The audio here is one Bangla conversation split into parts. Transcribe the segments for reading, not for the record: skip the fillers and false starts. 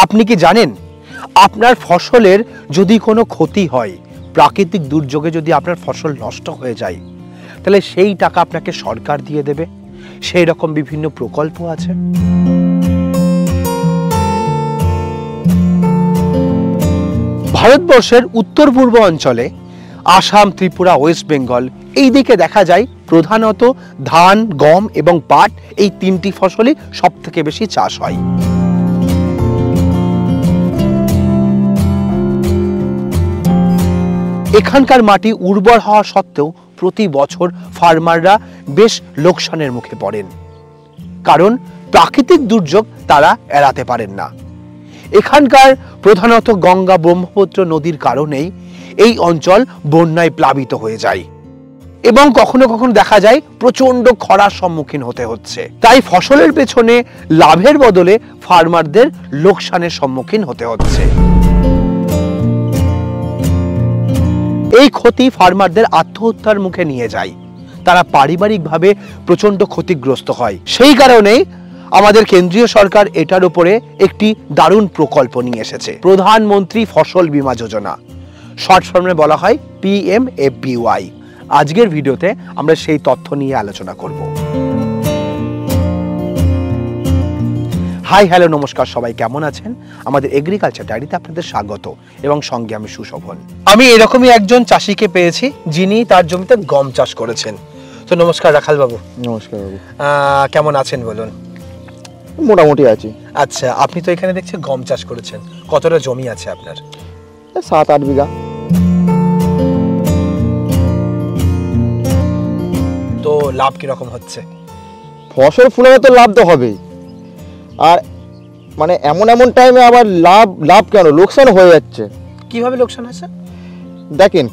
আপনি কি জানেন আপনার ফসলের যদি কোনো ক্ষতি হয়, প্রাকৃতিক দুর্যোগে যদি আপনার ফসল নষ্ট হয়ে যায়, তাহলে সেই টাকা আপনাকে সরকার দিয়ে দেবে? সেই রকম বিভিন্ন প্রকল্প আছে। ভারতবর্ষের উত্তর পূর্ব অঞ্চলে আসাম, ত্রিপুরা, ওয়েস্ট বেঙ্গল এই দিকে দেখা যায় প্রধানত ধান, গম এবং পাট এই তিনটি ফসলই সব থেকে বেশি চাষ হয়। এখানকার মাটি উর্বর হওয়া সত্ত্বেও প্রতি বছর ফার্মাররা বেশ লোকসানের মুখে পড়েন, কারণ প্রাকৃতিক দুর্যোগ তারা এড়াতে পারেন না। এখানকার প্রধানত গঙ্গা, ব্রহ্মপুত্র নদীর কারণেই এই অঞ্চল বন্যায় প্লাবিত হয়ে যায় এবং কখনো কখনো দেখা যায় প্রচন্ড খরার সম্মুখীন হতে হচ্ছে। তাই ফসলের পেছনে লাভের বদলে ফার্মারদের লোকসানের সম্মুখীন হতে হচ্ছে। এই ক্ষতি ফার্মারদের আত্মহত্যার মুখে নিয়ে যায়, তারা পারিবারিকভাবে প্রচন্ড ক্ষতিগ্রস্ত হয়। সেই কারণেই আমাদের কেন্দ্রীয় সরকার এটার উপরে একটি দারুণ প্রকল্প নিয়ে এসেছে, প্রধানমন্ত্রী ফসল বীমা যোজনা। শর্ট ফর্মে বলা হয় PMFBY। আজকের ভিডিওতে আমরা সেই তথ্য নিয়ে আলোচনা করব। হাই, হ্যালো, নমস্কার, সবাই কেমন আছেন? আমাদের এগ্রিকালচার ডায়েরিতে আপনাদের স্বাগত এবং সঙ্গে আমি সুশোভন। আমি এরকমই একজন চাষিকে পেয়েছি যিনি তার জমিতে গম চাষ করেছেন। তো নমস্কার রাখাল বাবু। নমস্কার বাবু। কেমন আছেন বলুন? মোটামুটি আছি। আচ্ছা, আপনি তো এখানে দেখছি গম চাষ করেছেন, কতটা জমি আছে আপনার? 7-8 বিঘা। তো লাভ কিরকম হচ্ছে? ফসল ফুলে তো লাভ তো হবেই, আর মানে এমন টাইমে আবার লাভ কেন, লোকসান হয়ে যাচ্ছে। কিভাবে লোকসান হচ্ছে? দেখেন,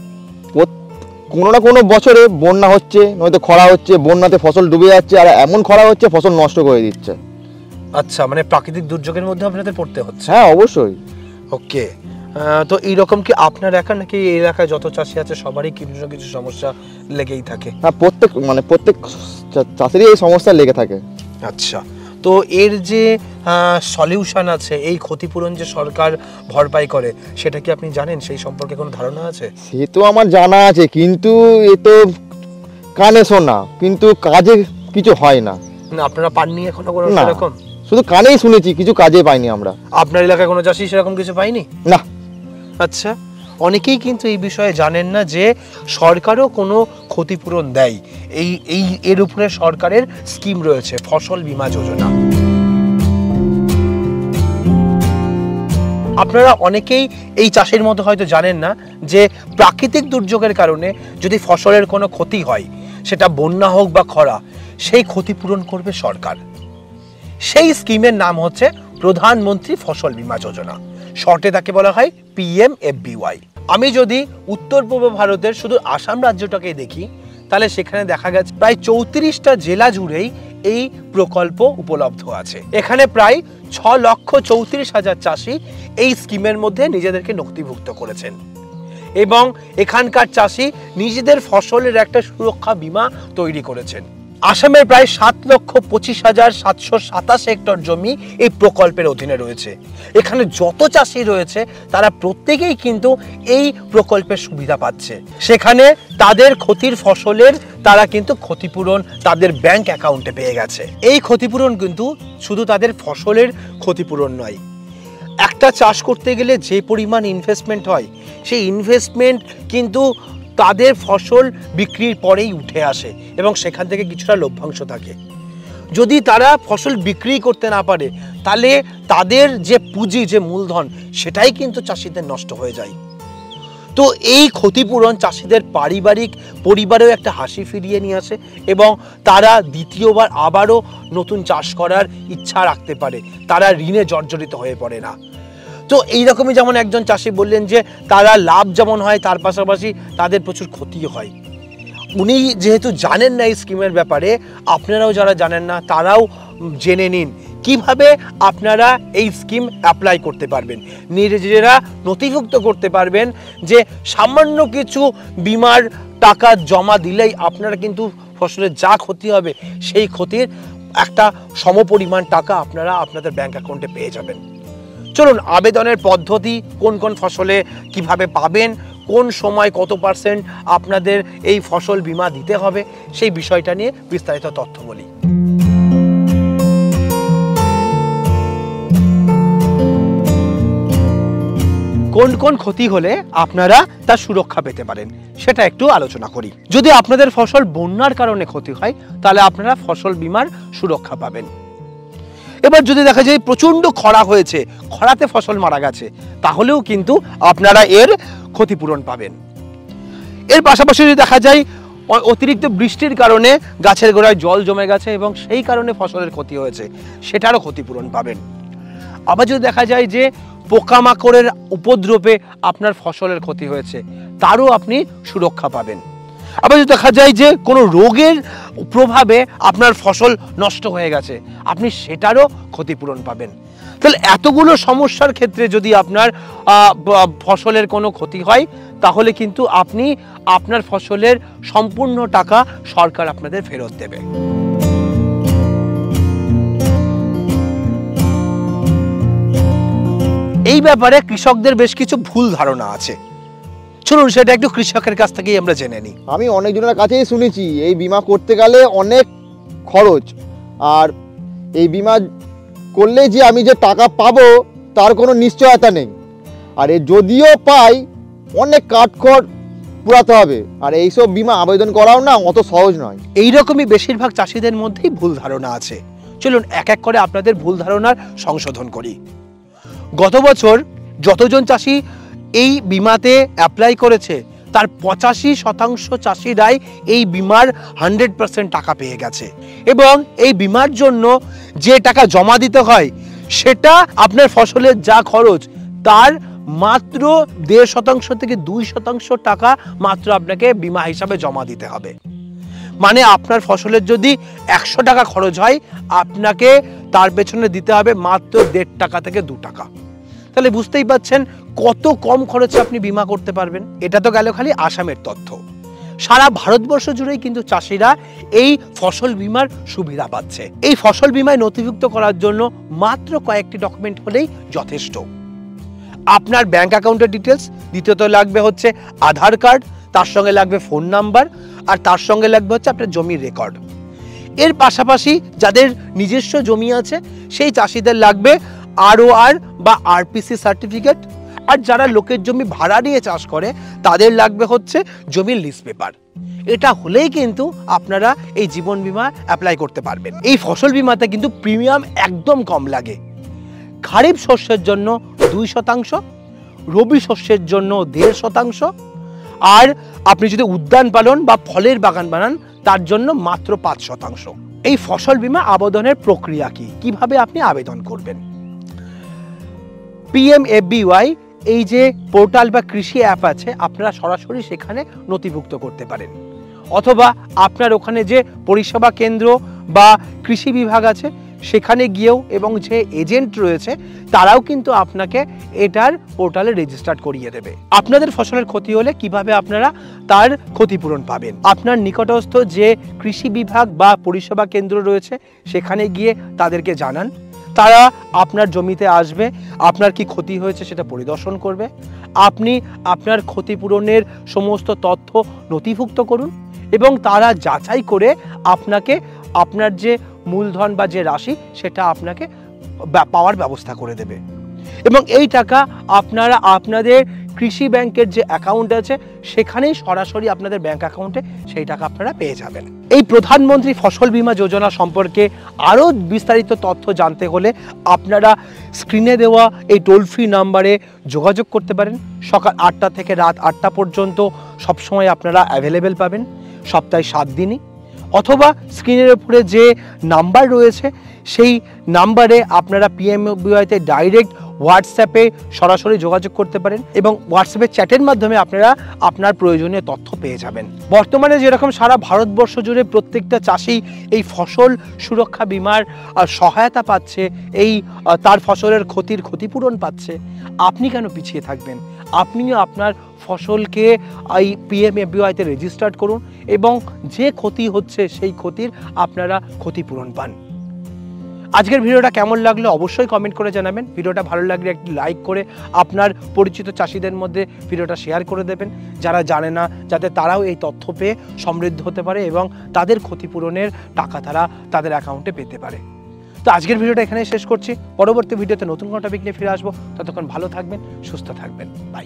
কোনো না কোনো বছরে বন্যা হচ্ছে, নয়তো খরা হচ্ছে, বন্যাতে ফসল ডুবে যাচ্ছে, আর এমন খরা হচ্ছে ফসল নষ্ট করে দিচ্ছে। আচ্ছা, মানে প্রাকৃতিক দুর্যোগের মধ্যে আপনাদের পড়তে হচ্ছে? হ্যাঁ, অবশ্যই। ওকে। তো এইরকম কি আপনার একা, নাকি এই এলাকায় যত চাষি আছে সবারই কিছু না কিছু সমস্যা লেগেই থাকে? হ্যাঁ, প্রত্যেক চাষিরই এই সমস্যা লেগে থাকে। আচ্ছা, তো এর যে সলিউশন আছে, এই ক্ষতিপূরণ যে সরকার ভরপাই করে, সেটা কি আপনি জানেন? সেই সম্পর্কে কোনো ধারণা আছে? সে তো আমার জানা আছে, কিন্তু এ তো কানে শোনা, কিন্তু কাজে কিছু হয় না। আপনারা পাননি এখনো কোনো সেরকম? শুধু কানেই শুনেছি, কিছু কাজে পাইনি আমরা। আপনার এলাকায় কোনো চাষি সেরকম কিছু পাইনি? না। আচ্ছা, অনেকেই কিন্তু এই বিষয়ে জানেন না যে সরকারও কোনো ক্ষতিপূরণ দেয়। এর উপরে সরকারের স্কিম রয়েছে, ফসল বীমা যোজনা। আপনারা অনেকেই এই চাষের মতো হয়তো জানেন না যে প্রাকৃতিক দুর্যোগের কারণে যদি ফসলের কোনো ক্ষতি হয়, সেটা বন্যা হোক বা খরা, সেই ক্ষতিপূরণ করবে সরকার। সেই স্কিমের নাম হচ্ছে প্রধানমন্ত্রী ফসল বীমা যোজনা। শর্টে তাকে বলা হয় PMFBY। আমি যদি উত্তর পূর্ব ভারতের শুধু আসাম রাজ্যটাকে দেখি, তাহলে সেখানে দেখা গেছে প্রায় 34টা জেলা জুড়েই এই প্রকল্প উপলব্ধ আছে। এখানে প্রায় 6,34,000 চাষি এই স্কিমের মধ্যে নিজেদেরকে নথিভুক্ত করেছেন এবং এখানকার চাষি নিজেদের ফসলের একটা সুরক্ষা বীমা তৈরি করেছেন। আসামের প্রায় 7,25,727 হেক্টর জমি এই প্রকল্পের অধীনে রয়েছে। এখানে যত চাষি রয়েছে তারা প্রত্যেকেই কিন্তু এই প্রকল্পের সুবিধা পাচ্ছে। সেখানে তাদের ক্ষতির ফসলের তারা কিন্তু ক্ষতিপূরণ তাদের ব্যাংক অ্যাকাউন্টে পেয়ে গেছে। এই ক্ষতিপূরণ কিন্তু শুধু তাদের ফসলের ক্ষতিপূরণ নয়, একটা চাষ করতে গেলে যে পরিমাণ ইনভেস্টমেন্ট হয়, সেই ইনভেস্টমেন্ট কিন্তু তাদের ফসল বিক্রির পরেই উঠে আসে এবং সেখান থেকে কিছুটা লভ্যাংশ থাকে। যদি তারা ফসল বিক্রি করতে না পারে, তাহলে তাদের যে পুঁজি, যে মূলধন, সেটাই কিন্তু চাষিদের নষ্ট হয়ে যায়। তো এই ক্ষতিপূরণ চাষিদের পরিবারেও একটা হাসি ফিরিয়ে নিয়ে আসে এবং তারা দ্বিতীয়বার আবারও নতুন চাষ করার ইচ্ছা রাখতে পারে, তারা ঋণে জর্জরিত হয়ে পড়ে না। তো এইরকমই যেমন একজন চাষি বললেন যে তারা লাভ যেমন হয়, তার পাশাপাশি তাদের প্রচুর ক্ষতিও হয়। উনি যেহেতু জানেন না এই স্কিমের ব্যাপারে, আপনারাও যারা জানেন না তারাও জেনে নিন কিভাবে আপনারা এই স্কিম অ্যাপ্লাই করতে পারবেন, নিজেরা নথিভুক্ত করতে পারবেন যে সামান্য কিছু বিমার টাকা জমা দিলেই আপনারা কিন্তু ফসলের যা ক্ষতি হবে সেই ক্ষতির একটা সমপরিমাণ টাকা আপনারা আপনাদের ব্যাংক অ্যাকাউন্টে পেয়ে যাবেন। চলুন আবেদনের পদ্ধতি, কোন কোন ফসলে কিভাবে পাবেন, কোন সময় কত পার্সেন্ট আপনাদের এই ফসল বীমা দিতে হবে, সেই বিষয়টা নিয়ে বিস্তারিত তথ্য বলি। কোন কোন ক্ষতি হলে আপনারা তার সুরক্ষা পেতে পারেন সেটা একটু আলোচনা করি। যদি আপনাদের ফসল বন্যার কারণে ক্ষতি হয় তাহলে আপনারা ফসল বীমার সুরক্ষা পাবেন। এবার যদি দেখা যায় প্রচন্ড খরা হয়েছে, খরাতে ফসল মারা গেছে, তাহলেও কিন্তু আপনারা এর ক্ষতিপূরণ পাবেন। এর পাশাপাশি যদি দেখা যায় অতিরিক্ত বৃষ্টির কারণে গাছের গোড়ায় জল জমে গেছে এবং সেই কারণে ফসলের ক্ষতি হয়েছে, সেটারও ক্ষতিপূরণ পাবেন। আবার যদি দেখা যায় যে পোকামাকড়ের উপদ্রবে আপনার ফসলের ক্ষতি হয়েছে, তারও আপনি সুরক্ষা পাবেন। আবার যদি দেখা যায় যে কোনো রোগের প্রভাবে আপনার ফসল নষ্ট হয়ে গেছে, আপনি সেটারও ক্ষতিপূরণ পাবেন। তাহলে এতগুলো সমস্যার ক্ষেত্রে যদি আপনার ফসলের কোনো ক্ষতি হয়, তাহলে কিন্তু আপনি আপনার ফসলের সম্পূর্ণ টাকা সরকার আপনাদের ফেরত দেবে। এই ব্যাপারে কৃষকদের বেশ কিছু ভুল ধারণা আছে, চলুন সেটা একটু কৃষকের কাছ থেকেই আমরা জেনে নিই। আমি অনেকজনের কাছেই শুনেছি এই বিমা করতে গেলে অনেক খরচ, আর এই বিমা করলে যে আমি যে টাকা পাবো তার কোনো নিশ্চয়তা নেই, আর যদিও পাই অনেক কাঠখড় পুরাতে হবে, আর এইসব বিমা আবেদন করাও না অত সহজ নয়। এইরকমই বেশিরভাগ চাষিদের মধ্যেই ভুল ধারণা আছে। চলুন এক এক করে আপনাদের ভুল ধারণার সংশোধন করি। গত বছর যতজন চাষি এই বিমাতে অ্যাপ্লাই করেছে তার 85% চাষিরাই এই বিমার 100% টাকা পেয়ে গেছে, এবং এই বিমার জন্য যে টাকা জমা দিতে হয় সেটা আপনার ফসলের যা খরচ তার মাত্র 1.5% থেকে 2% টাকা মাত্র আপনাকে বিমা হিসাবে জমা দিতে হবে। মানে আপনার ফসলের যদি 100 টাকা খরচ হয়, আপনাকে তার পেছনে দিতে হবে মাত্র 1.5 টাকা থেকে 2 টাকা। তাহলে বুঝতেই পাচ্ছেন কত কম খরচে আপনি বীমা করতে পারবেন। এটা তো গেল খালি আসামের তথ্য, সারা ভারতবর্ষ জুড়েই কিন্তু চাষিরা এই ফসল বীমার সুবিধা পাচ্ছে। এই ফসল বীমায় নথিভুক্ত করার জন্য মাত্র কয়েকটি ডকুমেন্ট হলেই যথেষ্ট। আপনার ব্যাংক অ্যাকাউন্টের ডিটেলস, দ্বিতীয়ত লাগবে হচ্ছে আধার কার্ড, তার সঙ্গে লাগবে ফোন নাম্বার, আর তার সঙ্গে লাগবে হচ্ছে আপনার জমির রেকর্ড। এর পাশাপাশি যাদের নিজস্ব জমি আছে সেই চাষিদের লাগবে ROR বা RPC সার্টিফিকেট, আর যারা লোকের জমি ভাড়া নিয়ে চাষ করে তাদের লাগবে হচ্ছে জমির লিজ পেপার। এটা হলেই কিন্তু আপনারা এই জীবন বীমা অ্যাপ্লাই করতে পারবেন। এই ফসল বীমাতে কিন্তু প্রিমিয়াম একদম কম লাগে। খারিফ শস্যের জন্য 2%, রবি শস্যের জন্য 1.5%, আর আপনি যদি উদ্যান পালন বা ফলের বাগান বানান তার জন্য মাত্র 5%। এই ফসল বীমা আবেদনের প্রক্রিয়া কি, কিভাবে আপনি আবেদন করবেন? PMFBY এই যে পোর্টাল বা কৃষি অ্যাপ আছে, আপনারা সরাসরি সেখানে নথিভুক্ত করতে পারেন, অথবা আপনার ওখানে যে পরিষেবা কেন্দ্র বা কৃষি বিভাগ আছে সেখানে গিয়েও, এবং যে এজেন্ট রয়েছে তারাও কিন্তু আপনাকে এটার পোর্টালে রেজিস্টার করিয়ে দেবে। আপনাদের ফসলের ক্ষতি হলে কিভাবে আপনারা তার ক্ষতিপূরণ পাবেন, আপনার নিকটস্থ যে কৃষি বিভাগ বা পরিষেবা কেন্দ্র রয়েছে সেখানে গিয়ে তাদেরকে জানান। তারা আপনার জমিতে আসবে, আপনার কি ক্ষতি হয়েছে সেটা পরিদর্শন করবে। আপনি আপনার ক্ষতিপূরণের সমস্ত তথ্য নথিভুক্ত করুন, এবং তারা যাচাই করে আপনাকে আপনার যে মূলধন বা যে রাশি সেটা আপনাকে পাওয়ার ব্যবস্থা করে দেবে। এবং এই টাকা আপনারা আপনাদের কৃষি ব্যাংকের যে অ্যাকাউন্ট আছে সেখানেই সরাসরি আপনাদের ব্যাংক অ্যাকাউন্টে সেই টাকা আপনারা পেয়ে যাবেন। এই প্রধানমন্ত্রী ফসল বীমা যোজনা সম্পর্কে আরও বিস্তারিত তথ্য জানতে হলে আপনারা স্ক্রিনে দেওয়া এই টোল ফ্রি নাম্বারে যোগাযোগ করতে পারেন। সকাল 8টা থেকে রাত 8টা পর্যন্ত সবসময় আপনারা অ্যাভেলেবেল পাবেন, সপ্তাহে 7 দিনই। অথবা স্ক্রিনের উপরে যে নাম্বার রয়েছে সেই নাম্বারে আপনারা PMFBY-তে ডাইরেক্ট হোয়াটসঅ্যাপে সরাসরি যোগাযোগ করতে পারেন, এবং হোয়াটসঅ্যাপে চ্যাটের মাধ্যমে আপনারা আপনার প্রয়োজনীয় তথ্য পেয়ে যাবেন। বর্তমানে যেরকম সারা ভারতবর্ষ জুড়ে প্রত্যেকটা চাষি এই ফসল সুরক্ষা বীমার সহায়তা পাচ্ছে, এই তার ফসলের ক্ষতিপূরণ পাচ্ছে, আপনি কেন পিছিয়ে থাকবেন? আপনিও আপনার ফসলকে এই PMFBY-তে রেজিস্টার্ড করুন, এবং যে ক্ষতি হচ্ছে সেই ক্ষতির আপনারা ক্ষতিপূরণ পান। আজকের ভিডিওটা কেমন লাগলো অবশ্যই কমেন্ট করে জানাবেন। ভিডিওটা ভালো লাগলে একটি লাইক করে আপনার পরিচিত চাষিদের মধ্যে ভিডিওটা শেয়ার করে দেবেন, যারা জানে না, যাতে তারাও এই তথ্য পেয়ে সমৃদ্ধ হতে পারে এবং তাদের ক্ষতিপূরণের টাকা তারা তাদের অ্যাকাউন্টে পেতে পারে। তো আজকের ভিডিওটা এখানে শেষ করছি। পরবর্তী ভিডিওতে নতুন কোনো টপিক নিয়ে ফিরে আসবো। ততক্ষণ ভালো থাকবেন, সুস্থ থাকবেন। বাই।